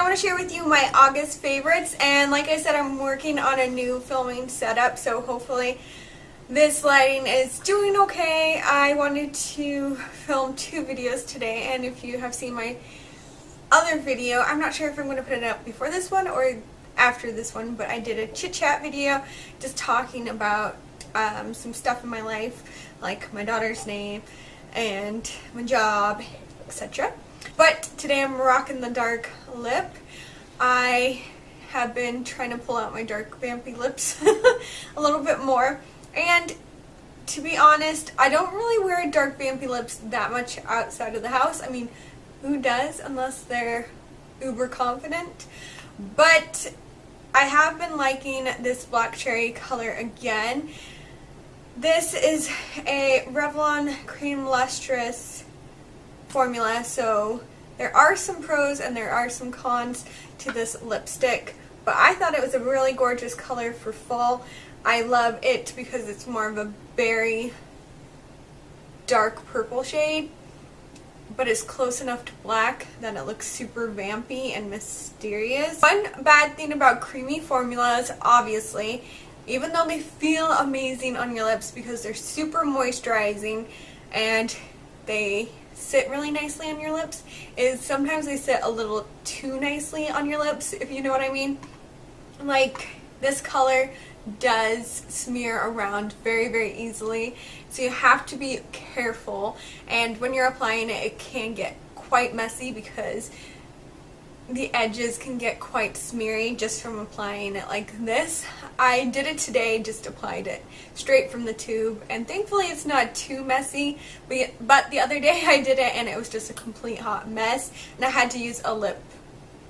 want to share with you my August favorites, and like I said, I'm working on a new filming setup, so hopefully this lighting is doing okay. I wanted to film 2 videos today, and if you have seen my other video, I'm not sure if I'm going to put it up before this one or after this one, but I did a chit chat video just talking about some stuff in my life, like my daughter's name and my job, etc. But today I'm rocking the dark lip. I have been trying to pull out my dark vampy lips a little bit more, and to be honest, I don't really wear dark vampy lips that much outside of the house. I mean, who does unless they're uber confident? But I have been liking this black cherry color again. This is a Revlon Cream Lustrous formula, so there are some pros and there are some cons to this lipstick, but I thought it was a really gorgeous color for fall. I love it because it's more of a berry dark purple shade, but it's close enough to black that it looks super vampy and mysterious. One bad thing about creamy formulas, obviously, even though they feel amazing on your lips because they're super moisturizing and they sit really nicely on your lips, is sometimes they sit a little too nicely on your lips, if you know what I mean. Like, this color does smear around very, very easily, so you have to be careful, and when you're applying it, it can get quite messy because the edges can get quite smeary just from applying it like this. I did it today, just applied it straight from the tube, and thankfully it's not too messy, but the other day I did it and it was just a complete hot mess, and I had to use a lip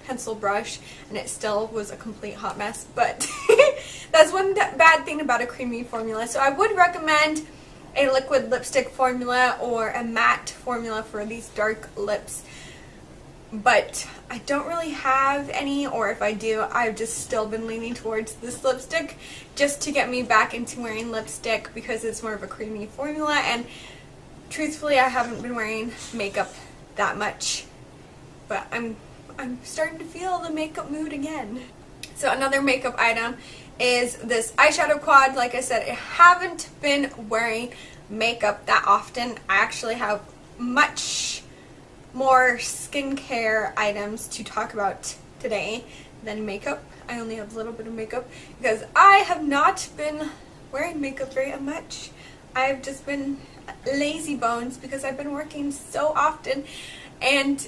pencil brush and it still was a complete hot mess. But that's one bad thing about a creamy formula. So I would recommend a liquid lipstick formula or a matte formula for these dark lips, but I don't really have any, or if I do, I've just still been leaning towards this lipstick just to get me back into wearing lipstick because it's more of a creamy formula, and truthfully I haven't been wearing makeup that much, but I'm starting to feel the makeup mood again. So another makeup item is this eyeshadow quad. Like I said, I haven't been wearing makeup that often. I actually have much more skincare items to talk about today than makeup. I only have a little bit of makeup because I have not been wearing makeup very much. I've just been lazy bones because I've been working so often, and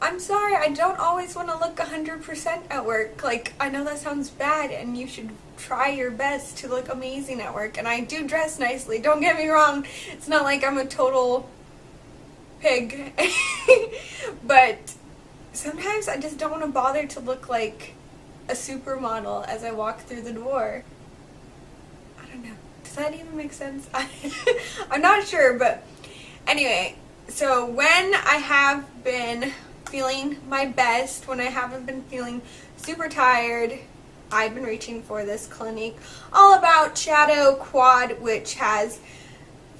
I'm sorry, I don't always want to look 100% at work. Like, I know that sounds bad and you should try your best to look amazing at work, and I do dress nicely, don't get me wrong. It's not like I'm a total pig. But sometimes I just don't want to bother to look like a supermodel as I walk through the door. I don't know. Does that even make sense? I'm not sure, but anyway, so when I have been feeling my best, when I haven't been feeling super tired, I've been reaching for this Clinique All About Shadow Quad, which has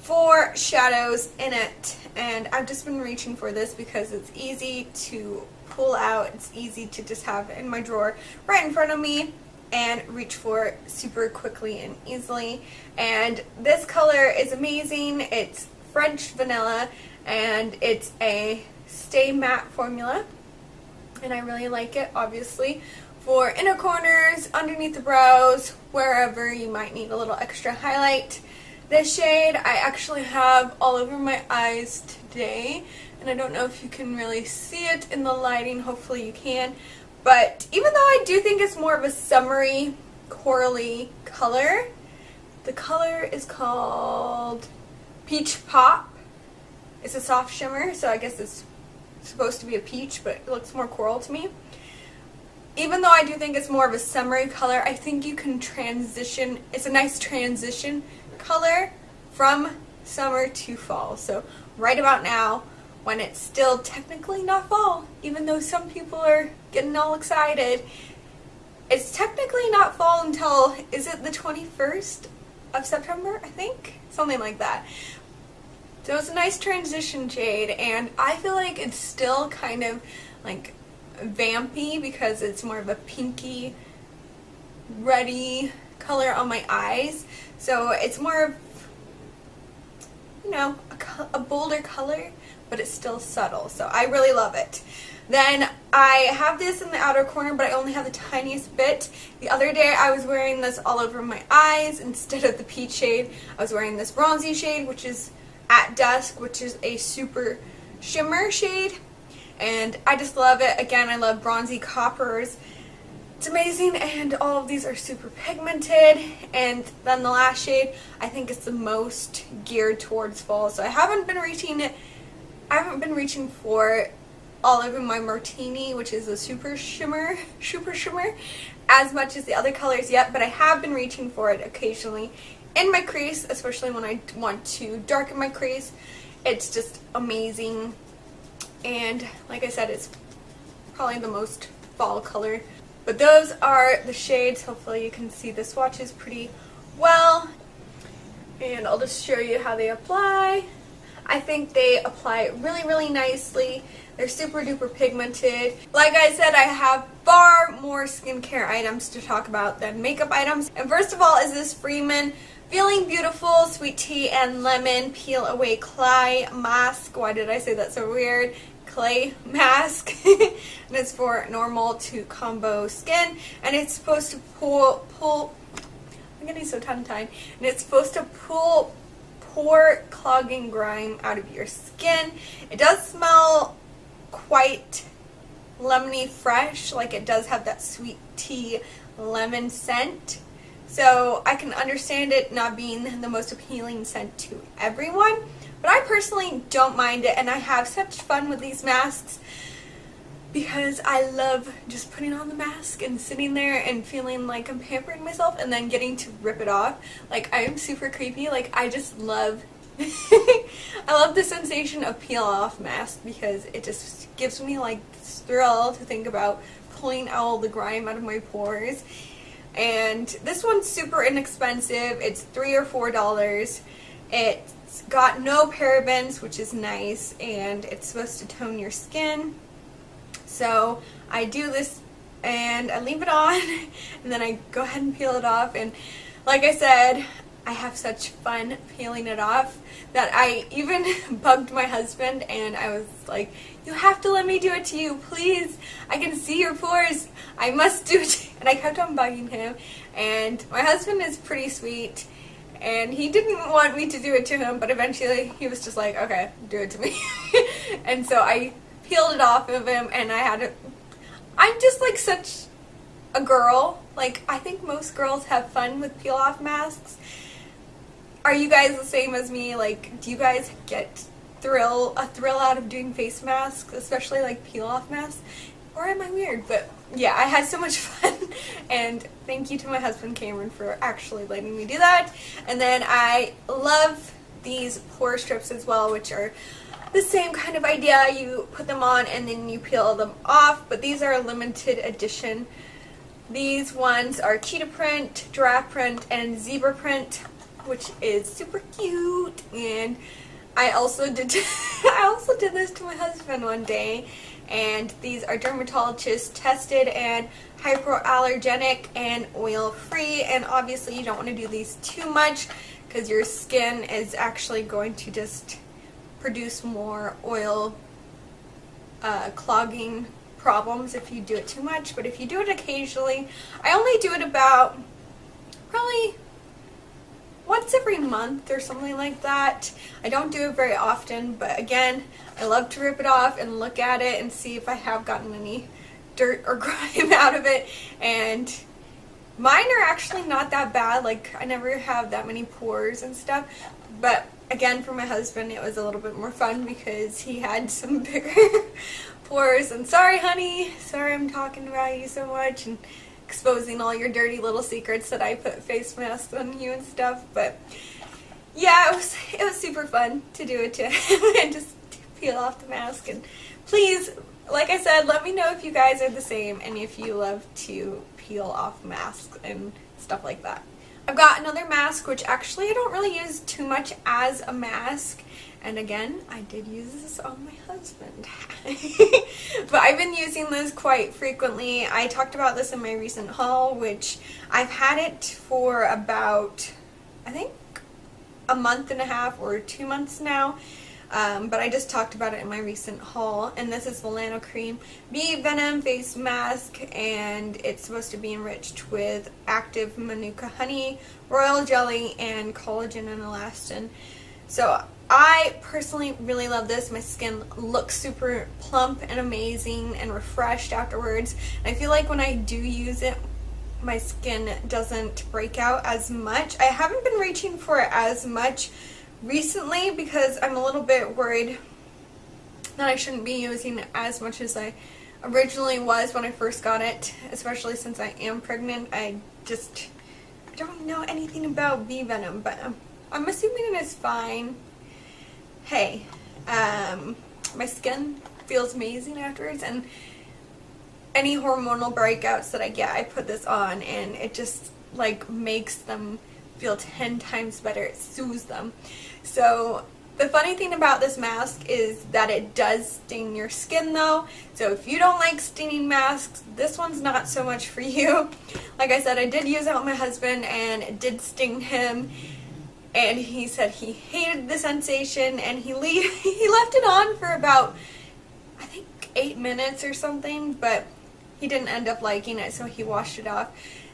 4 shadows in it, and I've just been reaching for this because it's easy to pull out, it's easy to just have in my drawer right in front of me and reach for it super quickly and easily. And this color is amazing. It's French vanilla and it's a Stay Matte formula, and I really like it, obviously, for inner corners, underneath the brows, wherever you might need a little extra highlight. This shade I actually have all over my eyes today, and I don't know if you can really see it in the lighting. Hopefully you can. But even though I do think it's more of a summery, corally color, the color is called Peach Pop. It's a soft shimmer, so I guess it's supposed to be a peach, but it looks more coral to me. Even though I do think it's more of a summery color, I think you can transition. It's a nice transition color from summer to fall. So right about now, when it's still technically not fall, even though some people are getting all excited, it's technically not fall until, is it the 21st of September, I think? Something like that. So it's a nice transition shade, and I feel like it's still kind of like vampy because it's more of a pinky, reddy color on my eyes. So it's more of, you know, a bolder color, but it's still subtle. So I really love it. Then I have this in the outer corner, but I only have the tiniest bit. The other day I was wearing this all over my eyes instead of the peach shade. I was wearing this bronzy shade, which is At Dusk, which is a super shimmer shade. And I just love it. Again, I love bronzy coppers. It's amazing, and all of these are super pigmented. And then the last shade, I think is the most geared towards fall. So I haven't been reaching for Olive in my Martini, which is a super shimmer, as much as the other colors yet, but I have been reaching for it occasionally in my crease, especially when I want to darken my crease. It's just amazing, and like I said, it's probably the most fall color. But those are the shades. Hopefully you can see the swatches pretty well, and I'll just show you how they apply. I think they apply really nicely. They're super duper pigmented. Like I said, I have far more skincare items to talk about than makeup items. And first of all is this Freeman Feeling Beautiful Sweet Tea and Lemon Peel Away Clay Mask. Why did I say that so weird? Clay mask. And it's for normal to combo skin. And it's supposed to pull I'm getting so tongue-tied. And it's supposed to pull pore clogging grime out of your skin. It does smell quite lemony fresh, like it does have that sweet tea lemon scent. So I can understand it not being the most appealing scent to everyone, but I personally don't mind it, and I have such fun with these masks because I love just putting on the mask and sitting there and feeling like I'm pampering myself and then getting to rip it off. Like, I am super creepy. Like, I just love I love the sensation of peel off mask because it just gives me like this thrill to think about pulling all the grime out of my pores. And this one's super inexpensive. It's $3 or $4. It's got no parabens, which is nice, and it's supposed to tone your skin. So I do this and I leave it on and then I go ahead and peel it off, and like I said, I have such fun peeling it off that I even bugged my husband, and I was like, you have to let me do it to you, please. I can see your pores. I must do it. And I kept on bugging him, and my husband is pretty sweet, and he didn't want me to do it to him, but eventually he was just like, okay, do it to me. And so I peeled it off of him, and I had it. I'm just like such a girl. Like, I think most girls have fun with peel off masks. Are you guys the same as me? Like, do you guys get a thrill out of doing face masks, especially like peel off masks? Or am I weird? But yeah, I had so much fun, and thank you to my husband Cameron for actually letting me do that. And then I love these pore strips as well, which are the same kind of idea. You put them on and then you peel them off, but these are a limited edition. These ones are cheetah print, giraffe print, and zebra print, which is super cute. And I also did this to my husband one day, and these are dermatologist tested and hypoallergenic and oil free. And obviously you don't want to do these too much because your skin is actually going to just produce more oil clogging problems if you do it too much. But if you do it occasionally, I only do it about probably once every month or something like that. I don't do it very often, but again, I love to rip it off and look at it and see if I have gotten any dirt or grime out of it. And mine are actually not that bad. Like, I never have that many pores and stuff. But again, for my husband, it was a little bit more fun because he had some bigger pores. And sorry, honey. Sorry I'm talking about you so much and exposing all your dirty little secrets that I put face masks on you and stuff. But yeah, it was super fun to do it to him and just peel off the mask. And please, like I said, let me know if you guys are the same and if you love to peel off masks and stuff like that. I've got another mask, which actually I don't really use too much as a mask, And again, I did use this on my husband. But I've been using this quite frequently. I talked about this in my recent haul, which I've had it for about, I think, a month and a half or 2 months now. But I just talked about it in my recent haul. And this is Volano Cream Bee Venom Face Mask, and it's supposed to be enriched with active manuka honey, royal jelly, and collagen and elastin. So I personally really love this. My skin looks super plump and amazing and refreshed afterwards. And I feel like when I do use it, my skin doesn't break out as much. I haven't been reaching for it as much recently because I'm a little bit worried that I shouldn't be using it as much as I originally was when I first got it, especially since I am pregnant. I don't know anything about bee venom, but I'm assuming it is fine. Hey, my skin feels amazing afterwards, and any hormonal breakouts that I get, I put this on and it just like makes them feel 10 times better. It soothes them. So the funny thing about this mask is that it does sting your skin though. So if you don't like stinging masks, this one's not so much for you. Like I said, I did use it on my husband and it did sting him. And he said he hated the sensation, and he left it on for about, I think, 8 minutes or something, but he didn't end up liking it, so he washed it off.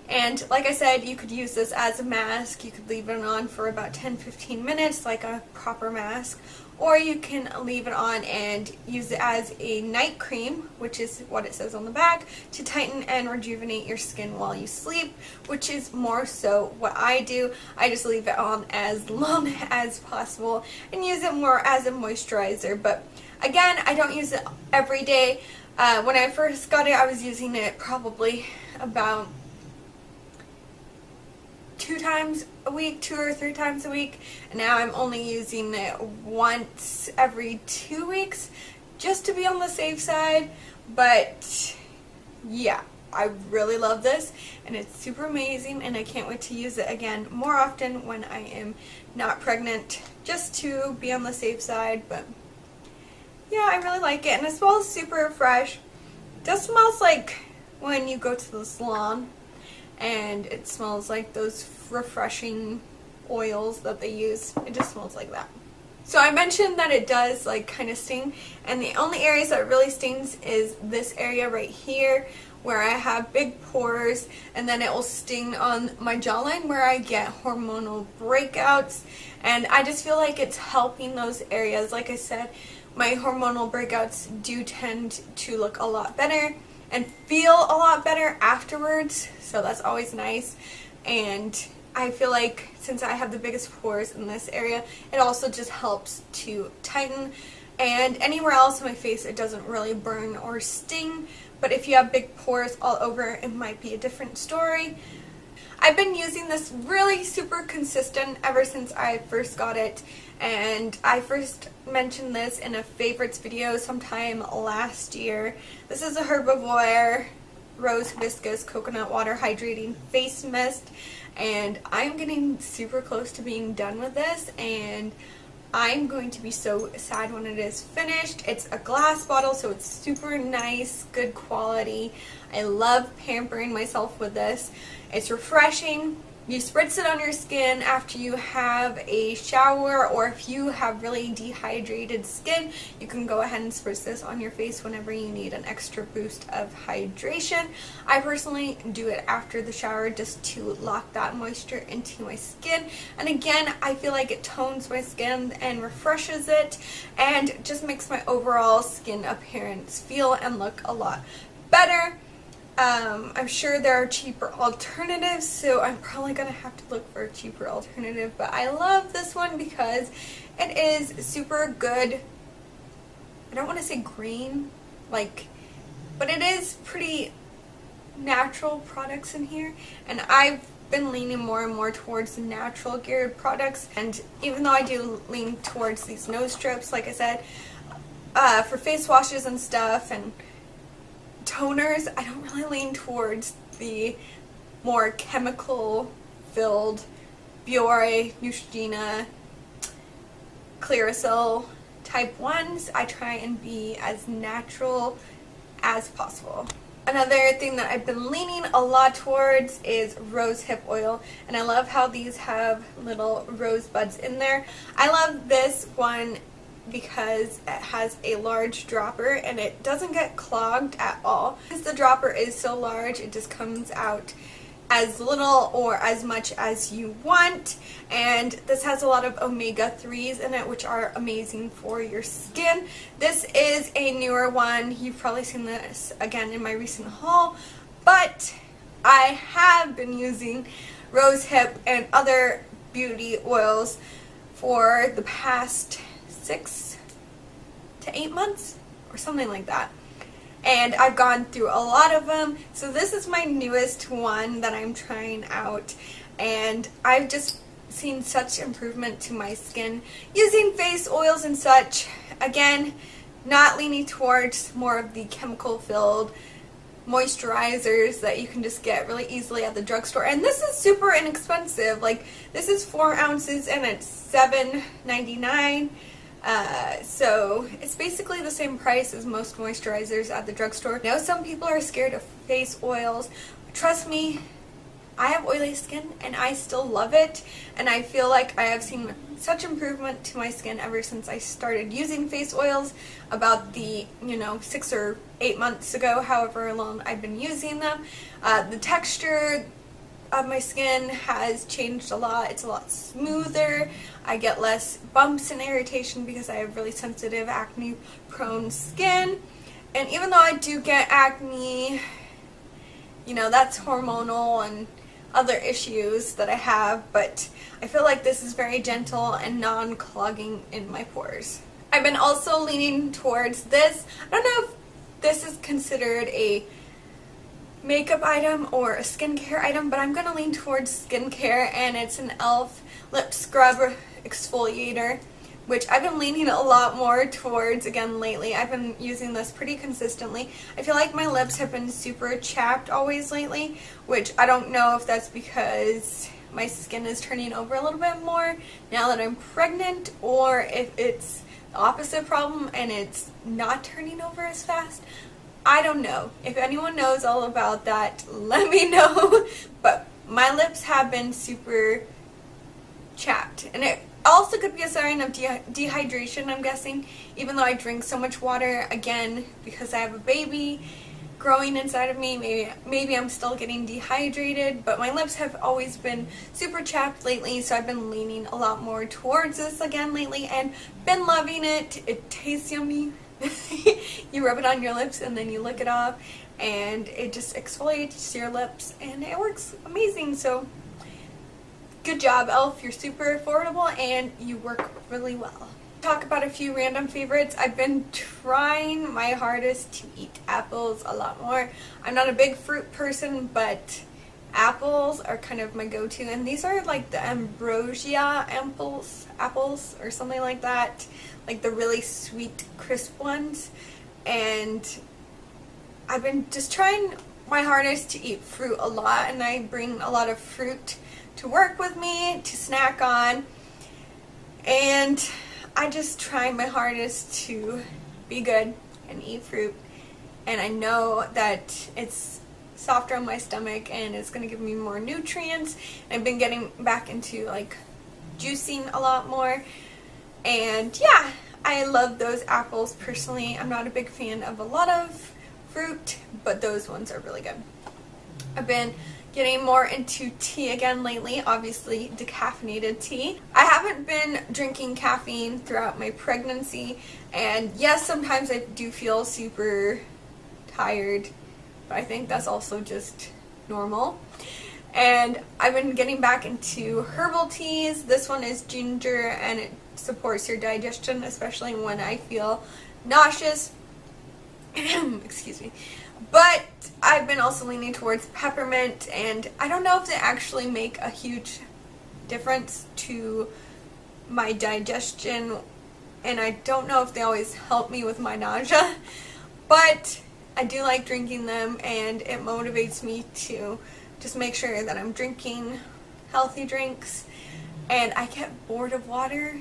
And like I said, you could use this as a mask. You could leave it on for about 10-15 minutes like a proper mask, or you can leave it on and use it as a night cream, which is what it says on the back, to tighten and rejuvenate your skin while you sleep, which is more so what I do. I just leave it on as long as possible and use it more as a moisturizer. But again, I don't use it every day. When I first got it, I was using it probably about 2 or 3 times a week, and now I'm only using it once every 2 weeks just to be on the safe side. But yeah, I really love this and it's super amazing, and I can't wait to use it again more often when I am not pregnant, just to be on the safe side. But yeah, I really like it, and it smells super fresh. It just smells like when you go to the salon, and it smells like those refreshing oils that they use. It just smells like that. So I mentioned that it does like kind of sting, and the only areas that it really stings is this area right here where I have big pores, and then it will sting on my jawline where I get hormonal breakouts, and I just feel like it's helping those areas. Like I said, my hormonal breakouts do tend to look a lot better and feel a lot better afterwards, so that's always nice. And I feel like since I have the biggest pores in this area, it also just helps to tighten. And anywhere else on my face, it doesn't really burn or sting, but if you have big pores all over, it might be a different story. I've been using this really super consistent ever since I first got it, and I first mentioned this in a favorites video sometime last year. This is a Herbivore Rose Hibiscus Coconut Water Hydrating Face Mist, and I'm getting super close to being done with this, and I'm going to be so sad when it is finished. It's a glass bottle, so it's super nice, good quality. I love pampering myself with this. It's refreshing. You spritz it on your skin after you have a shower, or if you have really dehydrated skin, you can go ahead and spritz this on your face whenever you need an extra boost of hydration. I personally do it after the shower just to lock that moisture into my skin, and again, I feel like it tones my skin and refreshes it and just makes my overall skin appearance feel and look a lot better. I'm sure there are cheaper alternatives, so I'm probably going to have to look for a cheaper alternative, but I love this one because it is super good. I don't want to say green, but it is pretty natural products in here, and I've been leaning more and more towards the natural geared products. And even though I do lean towards these nose strips, like I said, for face washes and stuff and toners, I don't really lean towards the more chemical filled Biore, Neutrogena, Clearasil type ones, I try and be as natural as possible. Another thing that I've been leaning a lot towards is rosehip oil, and I love how these have little rosebuds in there. I love this one because it has a large dropper and it doesn't get clogged at all. Because the dropper is so large, it just comes out as little or as much as you want, and this has a lot of omega-3s in it, which are amazing for your skin. This is a newer one. You've probably seen this again in my recent haul, but I have been using rosehip and other beauty oils for the past 6 to 8 months or something like that. And I've gone through a lot of them. So this is my newest one that I'm trying out. And I've just seen such improvement to my skin using face oils and such. Again, not leaning towards more of the chemical-filled moisturizers that you can just get really easily at the drugstore. And this is super inexpensive. Like, this is 4 ounces and it's $7.99. So it's basically the same price as most moisturizers at the drugstore. Now, some people are scared of face oils. Trust me, I have oily skin and I still love it, and I feel like I have seen such improvement to my skin ever since I started using face oils about 6 or 8 months ago, however long I've been using them. The texture of my skin has changed a lot. It's a lot smoother. I get less bumps and irritation because I have really sensitive acne prone skin. And even though I do get acne, that's hormonal and other issues that I have, but I feel like this is very gentle and non-clogging in my pores. I've been also leaning towards this. I don't know if this is considered a makeup item or a skincare item, but I'm gonna lean towards skincare, and it's an e.l.f. lip scrub exfoliator, which I've been leaning a lot more towards again lately. I've been using this pretty consistently. I feel like my lips have been super chapped always lately, which I don't know if that's because my skin is turning over a little bit more now that I'm pregnant, or if it's the opposite problem and it's not turning over as fast. I don't know. If anyone knows all about that, let me know. But my lips have been super chapped, and it also could be a sign of dehydration, I'm guessing, even though I drink so much water, again, because I have a baby growing inside of me. Maybe I'm still getting dehydrated, but my lips have always been super chapped lately, so I've been leaning a lot more towards this again lately and been loving it. It tastes yummy. You rub it on your lips and then you lick it off, and it just exfoliates your lips, and it works amazing. So good job, e.l.f. You're super affordable and you work really well. Talk about a few random favorites. I've been trying my hardest to eat apples a lot more. I'm not a big fruit person, but apples are kind of my go-to, and these are like the ambrosia apples or something like that, like the really sweet crisp ones. And I've been just trying my hardest to eat fruit a lot, and I bring a lot of fruit to work with me to snack on, and I just try my hardest to be good and eat fruit, and I know that it's softer on my stomach and it's going to give me more nutrients. I've been getting back into like juicing a lot more, and yeah, I love those apples personally. I'm not a big fan of a lot of fruit, but those ones are really good. I've been getting more into tea again lately, obviously decaffeinated tea. I haven't been drinking caffeine throughout my pregnancy, and yes, sometimes I do feel super tired, but I think that's also just normal. And I've been getting back into herbal teas. This one is ginger, and it supports your digestion, especially when I feel nauseous. Excuse me. But I've been also leaning towards peppermint, and I don't know if they actually make a huge difference to my digestion, and I don't know if they always help me with my nausea, but I do like drinking them, and it motivates me to just make sure that I'm drinking healthy drinks. And I get bored of water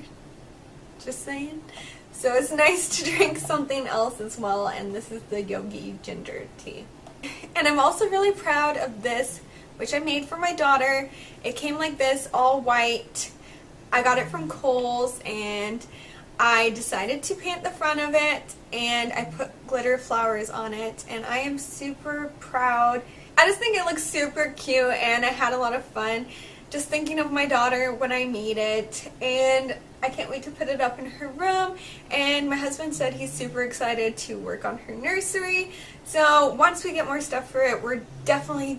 just saying. So it's nice to drink something else as well, and this is the Yogi ginger tea. And I'm also really proud of this, which I made for my daughter. It came like this, all white. I got it from Kohl's, and I decided to paint the front of it, and I put glitter flowers on it, and I am super proud. I just think it looks super cute, and I had a lot of fun just thinking of my daughter when I made it, and I can't wait to put it up in her room. And my husband said he's super excited to work on her nursery, so once we get more stuff for it, we're definitely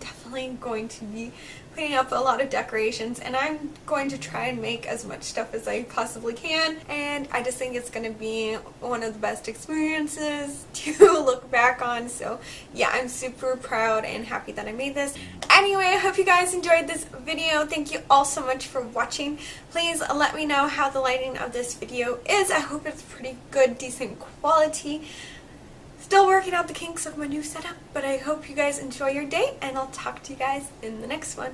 going to be putting up a lot of decorations, and I'm going to try and make as much stuff as I possibly can, and I just think it's going to be one of the best experiences to look back on. So yeah, I'm super proud and happy that I made this. Anyway, I hope you guys enjoyed this video. Thank you all so much for watching. Please let me know how the lighting of this video is. I hope it's pretty good, decent quality. Still working out the kinks of my new setup, but I hope you guys enjoy your day, and I'll talk to you guys in the next one.